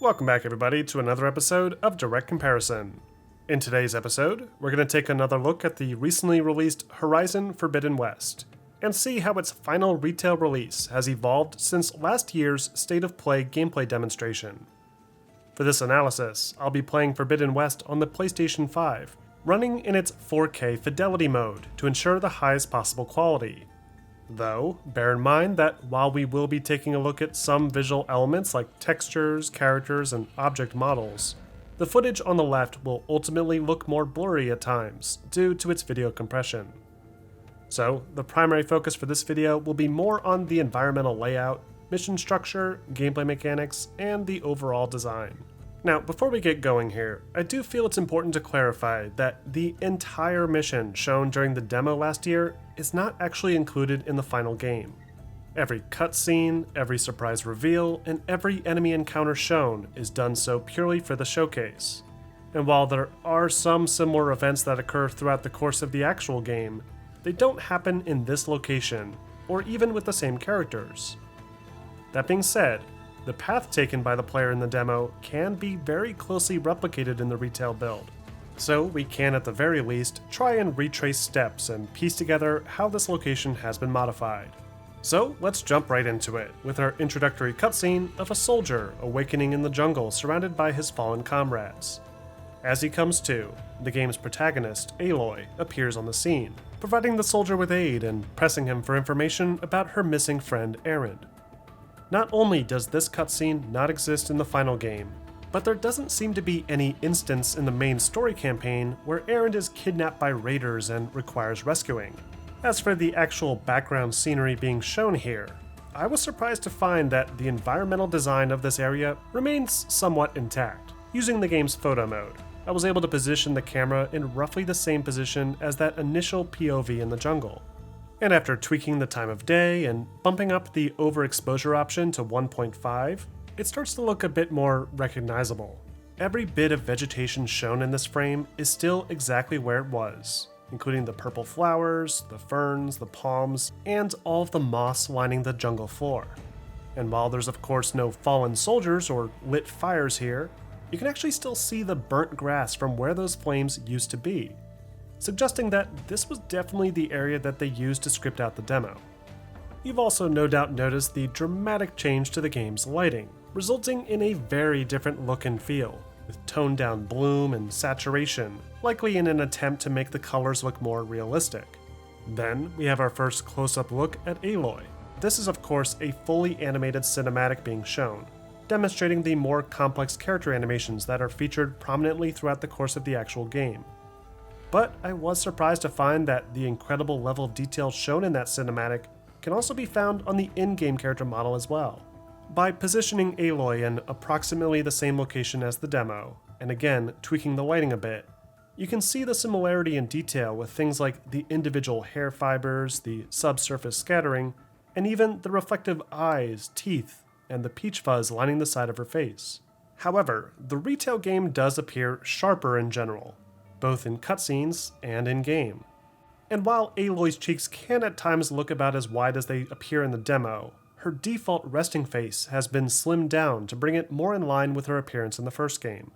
Welcome back everybody to another episode of Direct Comparison. In today's episode, we're going to take another look at the recently released Horizon Forbidden West, and see how its final retail release has evolved since last year's State of Play gameplay demonstration. For this analysis, I'll be playing Forbidden West on the PlayStation 5, running in its 4K fidelity mode to ensure the highest possible quality. Though, bear in mind that while we will be taking a look at some visual elements like textures, characters, and object models, the footage on the left will ultimately look more blurry at times due to its video compression. So, the primary focus for this video will be more on the environmental layout, mission structure, gameplay mechanics, and the overall design. Now, before we get going here, I do feel it's important to clarify that the entire mission shown during the demo last year is not actually included in the final game. Every cutscene, every surprise reveal, and every enemy encounter shown is done so purely for the showcase. And while there are some similar events that occur throughout the course of the actual game, they don't happen in this location, or even with the same characters. That being said, the path taken by the player in the demo can be very closely replicated in the retail build, so we can at the very least try and retrace steps and piece together how this location has been modified. So let's jump right into it, with our introductory cutscene of a soldier awakening in the jungle surrounded by his fallen comrades. As he comes to, the game's protagonist, Aloy, appears on the scene, providing the soldier with aid and pressing him for information about her missing friend Erend. Not only does this cutscene not exist in the final game, but there doesn't seem to be any instance in the main story campaign where Erend is kidnapped by raiders and requires rescuing. As for the actual background scenery being shown here, I was surprised to find that the environmental design of this area remains somewhat intact. Using the game's photo mode, I was able to position the camera in roughly the same position as that initial POV in the jungle. And after tweaking the time of day and bumping up the overexposure option to 1.5, it starts to look a bit more recognizable. Every bit of vegetation shown in this frame is still exactly where it was, including the purple flowers, the ferns, the palms, and all of the moss lining the jungle floor. And while there's of course no fallen soldiers or lit fires here, you can actually still see the burnt grass from where those flames used to be, suggesting that this was definitely the area that they used to script out the demo. You've also no doubt noticed the dramatic change to the game's lighting, resulting in a very different look and feel, with toned down bloom and saturation, likely in an attempt to make the colors look more realistic. Then we have our first close-up look at Aloy. This is of course a fully animated cinematic being shown, demonstrating the more complex character animations that are featured prominently throughout the course of the actual game. But I was surprised to find that the incredible level of detail shown in that cinematic can also be found on the in-game character model as well. By positioning Aloy in approximately the same location as the demo, and again tweaking the lighting a bit, you can see the similarity in detail with things like the individual hair fibers, the subsurface scattering, and even the reflective eyes, teeth, and the peach fuzz lining the side of her face. However, the retail game does appear sharper in general, both in cutscenes and in-game. And while Aloy's cheeks can at times look about as wide as they appear in the demo, her default resting face has been slimmed down to bring it more in line with her appearance in the first game.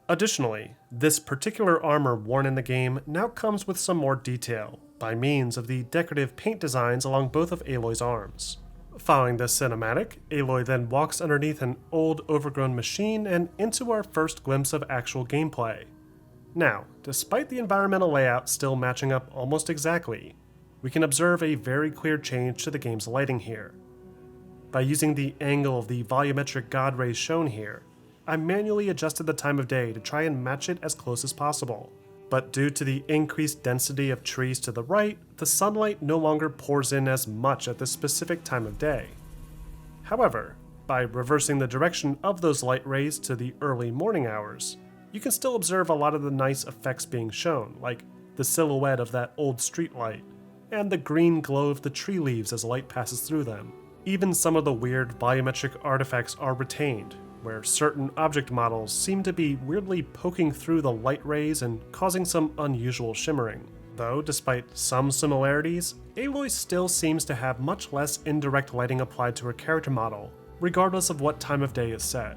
Additionally, this particular armor worn in the game now comes with some more detail, by means of the decorative paint designs along both of Aloy's arms. Following this cinematic, Aloy then walks underneath an old overgrown machine and into our first glimpse of actual gameplay. Now, despite the environmental layout still matching up almost exactly, we can observe a very clear change to the game's lighting here. By using the angle of the volumetric god rays shown here, I manually adjusted the time of day to try and match it as close as possible. But due to the increased density of trees to the right, the sunlight no longer pours in as much at this specific time of day. However, by reversing the direction of those light rays to the early morning hours, you can still observe a lot of the nice effects being shown, like the silhouette of that old street light, and the green glow of the tree leaves as light passes through them. Even some of the weird volumetric artifacts are retained, where certain object models seem to be weirdly poking through the light rays and causing some unusual shimmering. Though, despite some similarities, Aloy still seems to have much less indirect lighting applied to her character model, regardless of what time of day is set.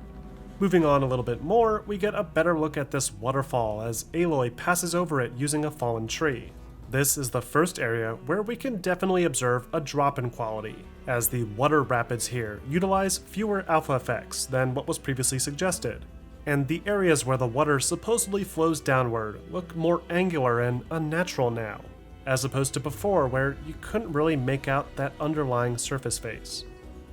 Moving on a little bit more, we get a better look at this waterfall as Aloy passes over it using a fallen tree. This is the first area where we can definitely observe a drop in quality, as the water rapids here utilize fewer alpha effects than what was previously suggested, and the areas where the water supposedly flows downward look more angular and unnatural now, as opposed to before where you couldn't really make out that underlying surface face.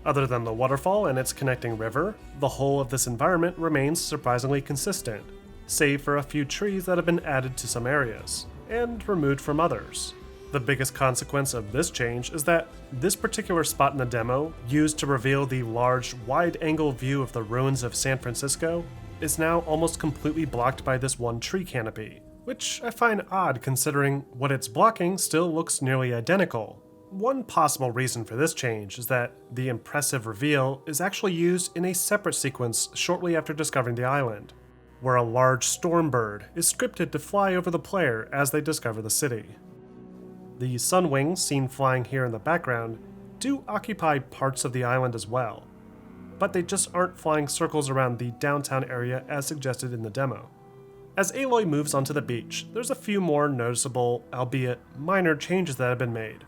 Other than the waterfall and its connecting river, the whole of this environment remains surprisingly consistent, save for a few trees that have been added to some areas, and removed from others. The biggest consequence of this change is that this particular spot in the demo, used to reveal the large, wide-angle view of the ruins of San Francisco, is now almost completely blocked by this one tree canopy, which I find odd considering what it's blocking still looks nearly identical. One possible reason for this change is that the impressive reveal is actually used in a separate sequence shortly after discovering the island, where a large storm bird is scripted to fly over the player as they discover the city. The sunwings seen flying here in the background do occupy parts of the island as well, but they just aren't flying circles around the downtown area as suggested in the demo. As Aloy moves onto the beach, there's a few more noticeable, albeit minor, changes that have been made.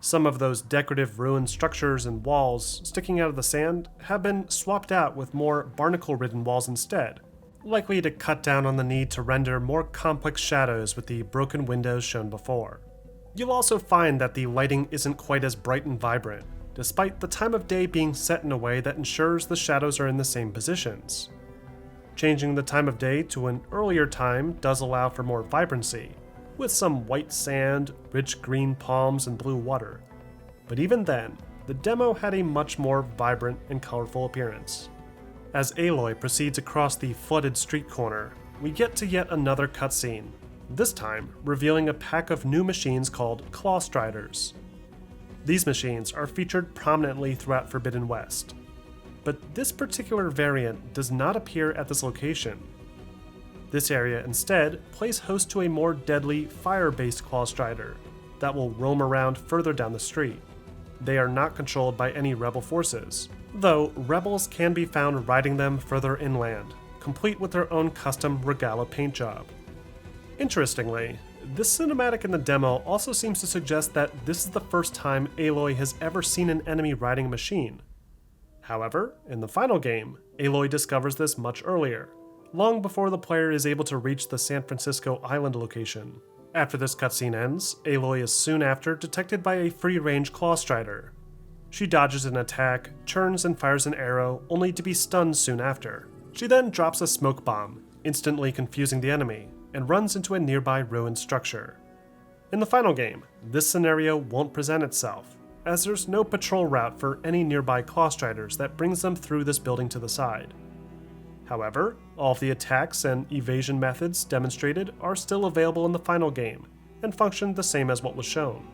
Some of those decorative ruined structures and walls sticking out of the sand have been swapped out with more barnacle-ridden walls instead, likely to cut down on the need to render more complex shadows with the broken windows shown before. You'll also find that the lighting isn't quite as bright and vibrant, despite the time of day being set in a way that ensures the shadows are in the same positions. Changing the time of day to an earlier time does allow for more vibrancy, with some white sand, rich green palms, and blue water. But even then, the demo had a much more vibrant and colorful appearance. As Aloy proceeds across the flooded street corner, we get to yet another cutscene, this time revealing a pack of new machines called Clawstriders. These machines are featured prominently throughout Forbidden West, but this particular variant does not appear at this location. This area instead plays host to a more deadly fire-based Clawstrider that will roam around further down the street. They are not controlled by any rebel forces, though rebels can be found riding them further inland, complete with their own custom Regala paint job. Interestingly, this cinematic in the demo also seems to suggest that this is the first time Aloy has ever seen an enemy riding a machine. However, in the final game, Aloy discovers this much earlier, long before the player is able to reach the San Francisco Island location. After this cutscene ends, Aloy is soon after detected by a free-range Clawstrider. She dodges an attack, turns and fires an arrow, only to be stunned soon after. She then drops a smoke bomb, instantly confusing the enemy, and runs into a nearby ruined structure. In the final game, this scenario won't present itself, as there's no patrol route for any nearby Clawstriders that brings them through this building to the side. However, all of the attacks and evasion methods demonstrated are still available in the final game, and function the same as what was shown.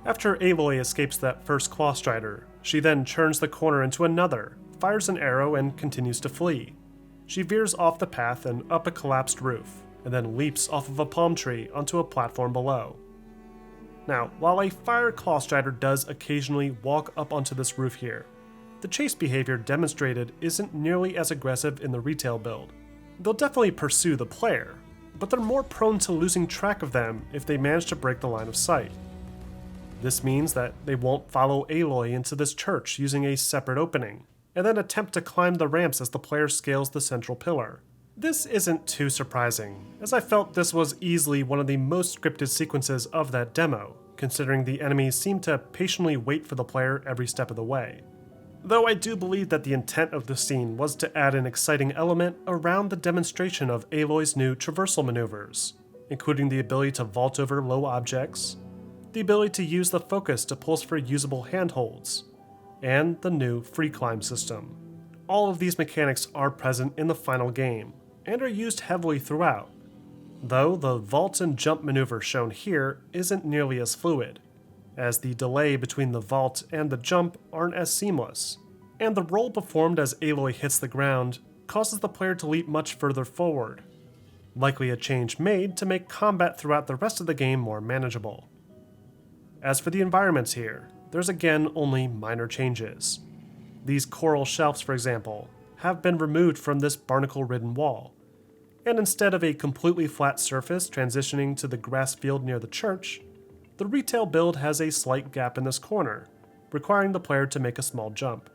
After Aloy escapes that first Clawstrider, she then turns the corner into another, fires an arrow, and continues to flee. She veers off the path and up a collapsed roof, and then leaps off of a palm tree onto a platform below. Now, while a fire Clawstrider does occasionally walk up onto this roof here, the chase behavior demonstrated isn't nearly as aggressive in the retail build. They'll definitely pursue the player, but they're more prone to losing track of them if they manage to break the line of sight. This means that they won't follow Aloy into this church using a separate opening, and then attempt to climb the ramps as the player scales the central pillar. This isn't too surprising, as I felt this was easily one of the most scripted sequences of that demo, considering the enemies seem to patiently wait for the player every step of the way. Though I do believe that the intent of the scene was to add an exciting element around the demonstration of Aloy's new traversal maneuvers, including the ability to vault over low objects, the ability to use the focus to pulse for usable handholds, and the new free climb system. All of these mechanics are present in the final game, and are used heavily throughout, though the vault and jump maneuver shown here isn't nearly as fluid, as the delay between the vault and the jump aren't as seamless, and the roll performed as Aloy hits the ground causes the player to leap much further forward, likely a change made to make combat throughout the rest of the game more manageable. As for the environments here, there's again only minor changes. These coral shelves, for example, have been removed from this barnacle-ridden wall, and instead of a completely flat surface transitioning to the grass field near the church, the retail build has a slight gap in this corner, requiring the player to make a small jump.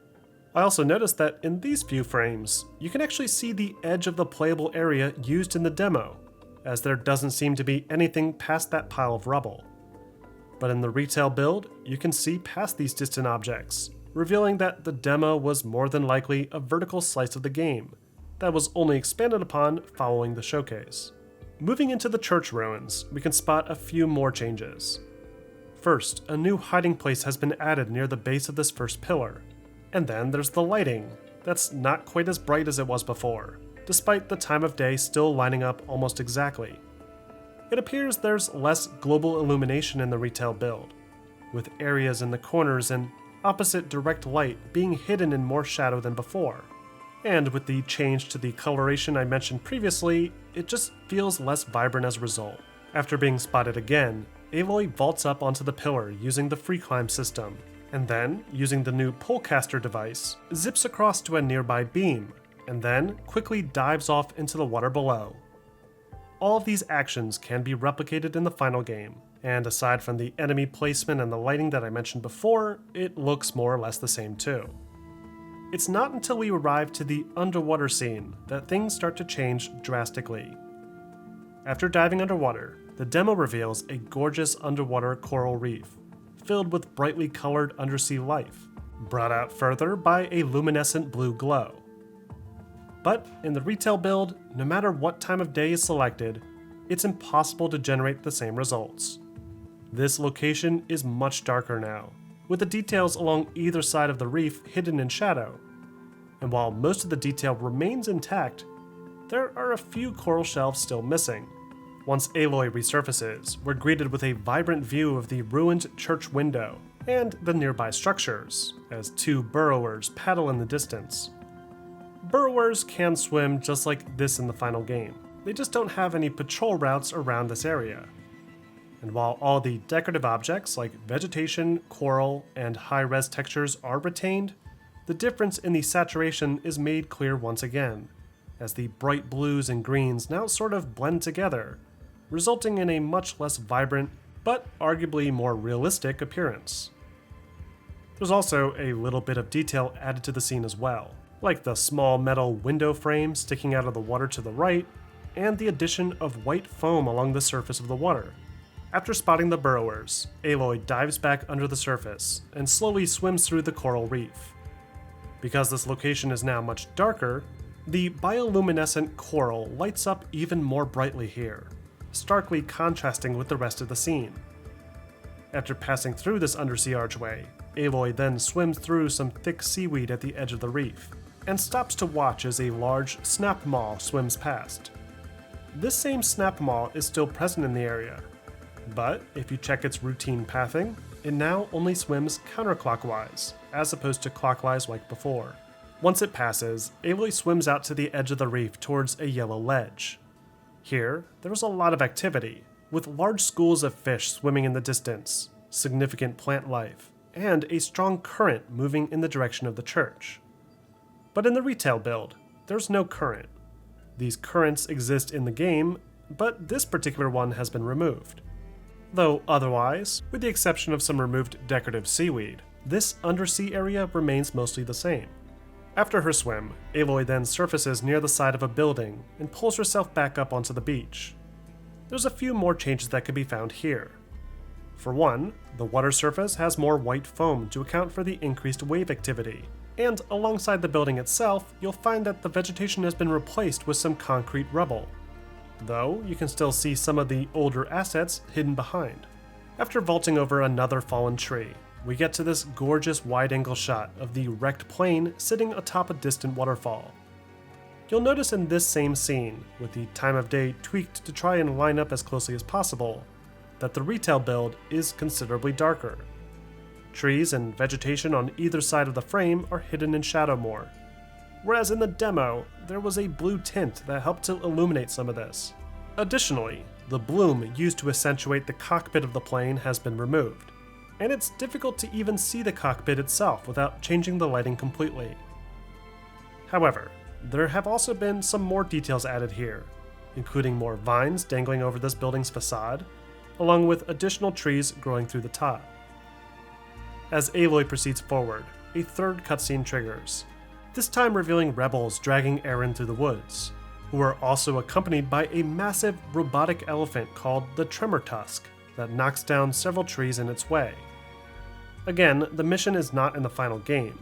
I also noticed that in these few frames, you can actually see the edge of the playable area used in the demo, as there doesn't seem to be anything past that pile of rubble. But in the retail build, you can see past these distant objects, revealing that the demo was more than likely a vertical slice of the game that was only expanded upon following the showcase. Moving into the church ruins, we can spot a few more changes. First, a new hiding place has been added near the base of this first pillar, and then there's the lighting that's not quite as bright as it was before, despite the time of day still lining up almost exactly. It appears there's less global illumination in the retail build, with areas in the corners and opposite direct light being hidden in more shadow than before. And with the change to the coloration I mentioned previously, it just feels less vibrant as a result. After being spotted again, Aloy vaults up onto the pillar using the free climb system, and then, using the new polecaster device, zips across to a nearby beam, and then quickly dives off into the water below. All of these actions can be replicated in the final game, and aside from the enemy placement and the lighting that I mentioned before, it looks more or less the same too. It's not until we arrive to the underwater scene that things start to change drastically. After diving underwater, the demo reveals a gorgeous underwater coral reef, filled with brightly colored undersea life, brought out further by a luminescent blue glow. But in the retail build, no matter what time of day is selected, it's impossible to generate the same results. This location is much darker now, with the details along either side of the reef hidden in shadow. And while most of the detail remains intact, there are a few coral shelves still missing. Once Aloy resurfaces, we're greeted with a vibrant view of the ruined church window and the nearby structures, as two burrowers paddle in the distance. Burrowers can swim just like this in the final game. They just don't have any patrol routes around this area. And while all the decorative objects like vegetation, coral, and high-res textures are retained, the difference in the saturation is made clear once again, as the bright blues and greens now sort of blend together, resulting in a much less vibrant, but arguably more realistic appearance. There's also a little bit of detail added to the scene as well, like the small metal window frame sticking out of the water to the right, and the addition of white foam along the surface of the water. After spotting the burrowers, Aloy dives back under the surface and slowly swims through the coral reef. Because this location is now much darker, the bioluminescent coral lights up even more brightly here, starkly contrasting with the rest of the scene. After passing through this undersea archway, Aloy then swims through some thick seaweed at the edge of the reef, and stops to watch as a large snap maw swims past. This same snap maw is still present in the area, but if you check its routine pathing, it now only swims counterclockwise, as opposed to clockwise like before. Once it passes, Aloy swims out to the edge of the reef towards a yellow ledge. Here, there's a lot of activity, with large schools of fish swimming in the distance, significant plant life, and a strong current moving in the direction of the church. But in the retail build, there's no current. These currents exist in the game, but this particular one has been removed. Though otherwise, with the exception of some removed decorative seaweed, this undersea area remains mostly the same. After her swim, Aloy then surfaces near the side of a building and pulls herself back up onto the beach. There's a few more changes that can be found here. For one, the water surface has more white foam to account for the increased wave activity, and alongside the building itself, you'll find that the vegetation has been replaced with some concrete rubble, though you can still see some of the older assets hidden behind. After vaulting over another fallen tree, we get to this gorgeous wide-angle shot of the wrecked plane sitting atop a distant waterfall. You'll notice in this same scene, with the time of day tweaked to try and line up as closely as possible, that the retail build is considerably darker. Trees and vegetation on either side of the frame are hidden in shadow more, whereas in the demo, there was a blue tint that helped to illuminate some of this. Additionally, the bloom used to accentuate the cockpit of the plane has been removed, and it's difficult to even see the cockpit itself without changing the lighting completely. However, there have also been some more details added here, including more vines dangling over this building's facade, along with additional trees growing through the top. As Aloy proceeds forward, a third cutscene triggers, this time revealing rebels dragging Erend through the woods, who are also accompanied by a massive robotic elephant called the Tremortusk that knocks down several trees in its way. Again, the mission is not in the final game,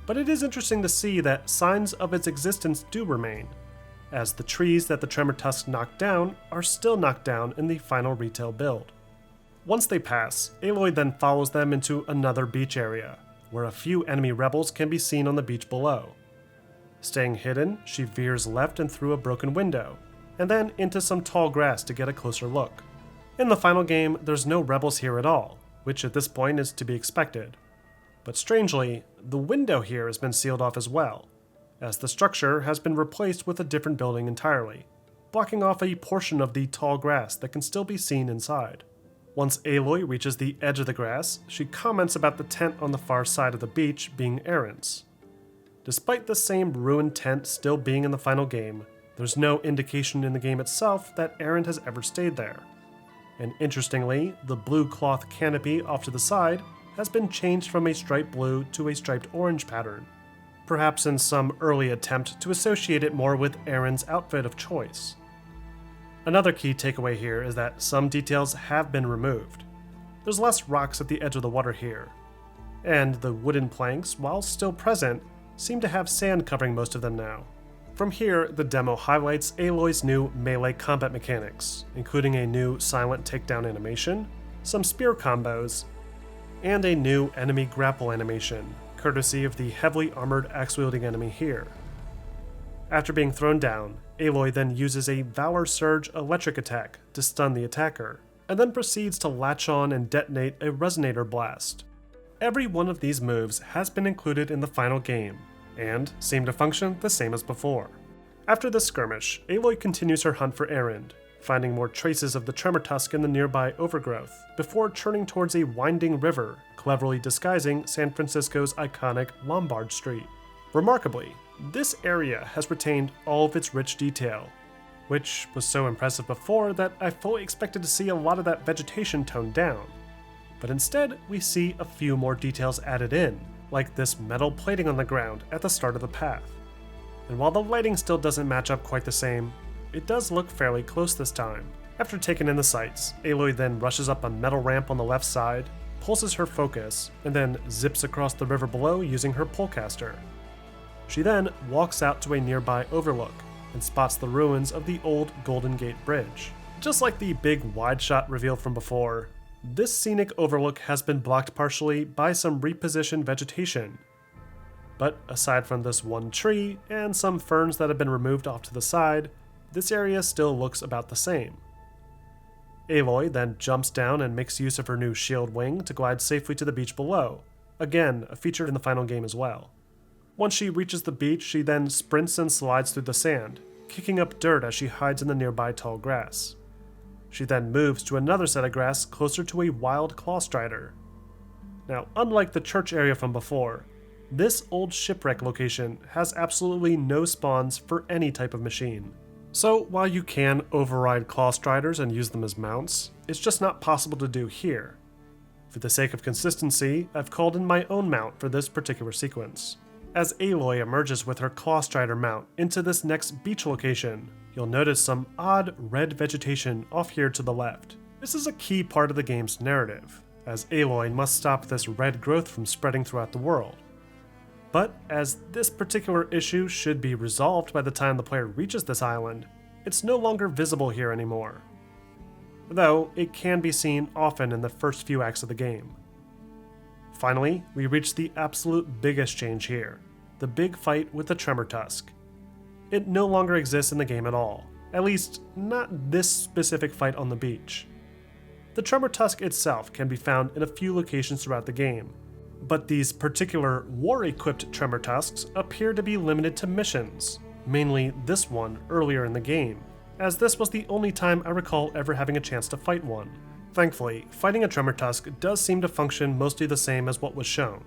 but it is interesting to see that signs of its existence do remain, as the trees that the Tremortusk knocked down are still knocked down in the final retail build. Once they pass, Aloy then follows them into another beach area, where a few enemy rebels can be seen on the beach below. Staying hidden, she veers left and through a broken window, and then into some tall grass to get a closer look. In the final game, there's no rebels here at all, which at this point is to be expected. But strangely, the window here has been sealed off as well, as the structure has been replaced with a different building entirely, blocking off a portion of the tall grass that can still be seen inside. Once Aloy reaches the edge of the grass, she comments about the tent on the far side of the beach being Erend's. Despite the same ruined tent still being in the final game, there's no indication in the game itself that Erend has ever stayed there. And interestingly, the blue cloth canopy off to the side has been changed from a striped blue to a striped orange pattern, perhaps in some early attempt to associate it more with Erend's outfit of choice. Another key takeaway here is that some details have been removed. There's less rocks at the edge of the water here, and the wooden planks, while still present, seem to have sand covering most of them now. From here, the demo highlights Aloy's new melee combat mechanics, including a new silent takedown animation, some spear combos, and a new enemy grapple animation, courtesy of the heavily armored axe-wielding enemy here. After being thrown down, Aloy then uses a Valor Surge electric attack to stun the attacker, and then proceeds to latch on and detonate a resonator blast. Every one of these moves has been included in the final game, and seem to function the same as before. After this skirmish, Aloy continues her hunt for Erend, finding more traces of the Tremortusk in the nearby overgrowth, before turning towards a winding river, cleverly disguising San Francisco's iconic Lombard Street. Remarkably, this area has retained all of its rich detail, which was so impressive before that I fully expected to see a lot of that vegetation toned down. But instead, we see a few more details added in, like this metal plating on the ground at the start of the path. And while the lighting still doesn't match up quite the same, it does look fairly close this time. After taking in the sights, Aloy then rushes up a metal ramp on the left side, pulses her focus, and then zips across the river below using her polecaster. She then walks out to a nearby overlook and spots the ruins of the old Golden Gate Bridge. Just like the big wide shot reveal from before, this scenic overlook has been blocked partially by some repositioned vegetation. But aside from this one tree and some ferns that have been removed off to the side, this area still looks about the same. Aloy then jumps down and makes use of her new shield wing to glide safely to the beach below, again a feature in the final game as well. Once she reaches the beach, she then sprints and slides through the sand, kicking up dirt as she hides in the nearby tall grass. She then moves to another set of grass closer to a wild Clawstrider. Now, unlike the church area from before, this old shipwreck location has absolutely no spawns for any type of machine. So while you can override Clawstriders and use them as mounts, it's just not possible to do here. For the sake of consistency, I've called in my own mount for this particular sequence. As Aloy emerges with her Clawstrider mount into this next beach location, you'll notice some odd red vegetation off here to the left. This is a key part of the game's narrative, as Aloy must stop this red growth from spreading throughout the world. But as this particular issue should be resolved by the time the player reaches this island, it's no longer visible here anymore. Though it can be seen often in the first few acts of the game. Finally, we reach the absolute biggest change here, the big fight with the Tremortusk. It no longer exists in the game at all, at least not this specific fight on the beach. The Tremortusk itself can be found in a few locations throughout the game, but these particular war-equipped Tremortusks appear to be limited to missions, mainly this one earlier in the game, as this was the only time I recall ever having a chance to fight one. Thankfully, fighting a Tremortusk does seem to function mostly the same as what was shown.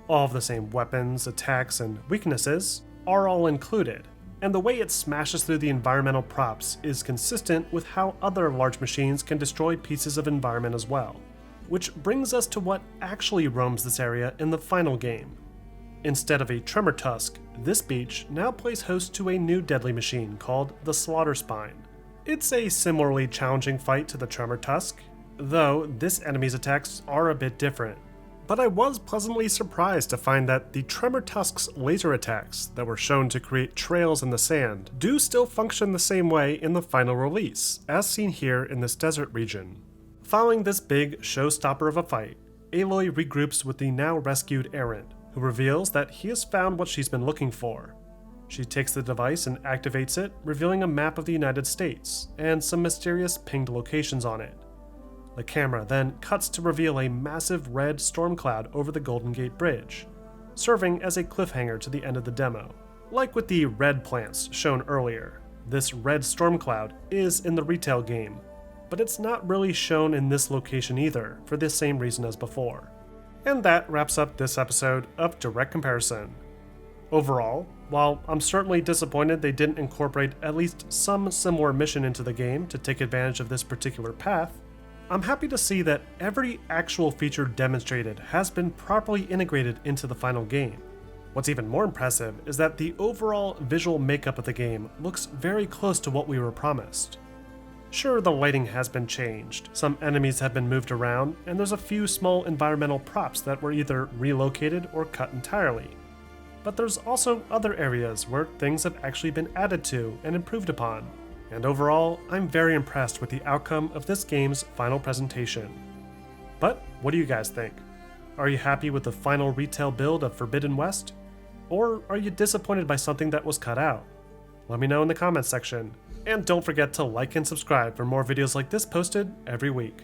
All of the same weapons, attacks, and weaknesses, are all included, and the way it smashes through the environmental props is consistent with how other large machines can destroy pieces of environment as well. Which brings us to what actually roams this area in the final game. Instead of a Tremortusk, this beach now plays host to a new deadly machine called the Slaughter Spine. It's a similarly challenging fight to the Tremortusk, though this enemy's attacks are a bit different. But I was pleasantly surprised to find that the Tremortusk's laser attacks that were shown to create trails in the sand do still function the same way in the final release, as seen here in this desert region. Following this big showstopper of a fight, Aloy regroups with the now rescued Erend, who reveals that he has found what she's been looking for. She takes the device and activates it, revealing a map of the United States and some mysterious pinged locations on it. The camera then cuts to reveal a massive red storm cloud over the Golden Gate Bridge, serving as a cliffhanger to the end of the demo. Like with the red plants shown earlier, this red storm cloud is in the retail game, but it's not really shown in this location either, for the same reason as before. And that wraps up this episode of Direct Comparison. Overall, while I'm certainly disappointed they didn't incorporate at least some similar mission into the game to take advantage of this particular path, I'm happy to see that every actual feature demonstrated has been properly integrated into the final game. What's even more impressive is that the overall visual makeup of the game looks very close to what we were promised. Sure, the lighting has been changed, some enemies have been moved around, and there's a few small environmental props that were either relocated or cut entirely. But there's also other areas where things have actually been added to and improved upon. And overall, I'm very impressed with the outcome of this game's final presentation. But what do you guys think? Are you happy with the final retail build of Forbidden West? Or are you disappointed by something that was cut out? Let me know in the comments section. And don't forget to like and subscribe for more videos like this posted every week.